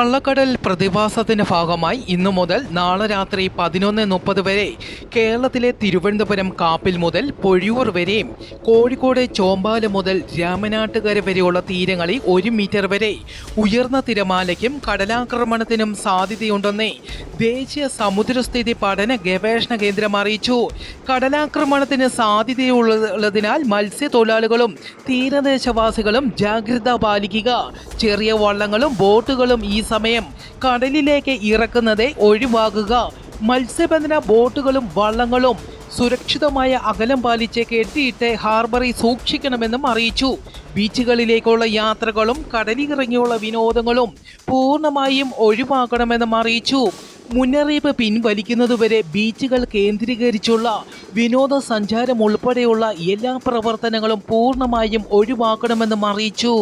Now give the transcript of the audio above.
കള്ളക്കടൽ പ്രതിഭാസത്തിന്റെ ഭാഗമായി ഇന്നു മുതൽ നാളെ രാത്രി 11:30 വരെ കേരളത്തിലെ തിരുവനന്തപുരം കാപ്പിൽ മുതൽ പൊഴിയൂർ വരെയും കോഴിക്കോട് ചോമ്പാല മുതൽ രാമനാട്ടുകര വരെയുള്ള തീരങ്ങളിൽ 1 മീറ്റർ വരെ ഉയർന്ന തിരമാലയ്ക്കും കടലാക്രമണത്തിനും സാധ്യതയുണ്ടെന്ന് ദേശീയ സമുദ്രസ്ഥിതി പഠന ഗവേഷണ കേന്ദ്രം അറിയിച്ചു. കടലാക്രമണത്തിന് സാധ്യതയുള്ളതിനാൽ മത്സ്യത്തൊഴിലാളികളും തീരദേശവാസികളും ജാഗ്രത പാലിക്കുക. ചെറിയ വള്ളങ്ങളും ബോട്ടുകളും ഈ സമയം കടലിലേക്ക് ഇറക്കുന്നത് ഒഴിവാക്കുക. മത്സ്യബന്ധന ബോട്ടുകളും വള്ളങ്ങളും സുരക്ഷിതമായ അകലം പാലിച്ച് കെട്ടിയിട്ട് ഹാർബറിൽ സൂക്ഷിക്കണമെന്നും അറിയിച്ചു. ബീച്ചുകളിലേക്കുള്ള യാത്രകളും കടലിറങ്ങിയുള്ള വിനോദങ്ങളും പൂർണ്ണമായും ഒഴിവാക്കണമെന്നും അറിയിച്ചു. മുന്നറിയിപ്പ് പിൻവലിക്കുന്നതുവരെ ബീച്ചുകൾ കേന്ദ്രീകരിച്ചുള്ള വിനോദസഞ്ചാരം ഉൾപ്പെടെയുള്ള എല്ലാ പ്രവർത്തനങ്ങളും പൂർണ്ണമായും ഒഴിവാക്കണമെന്നും അറിയിച്ചു.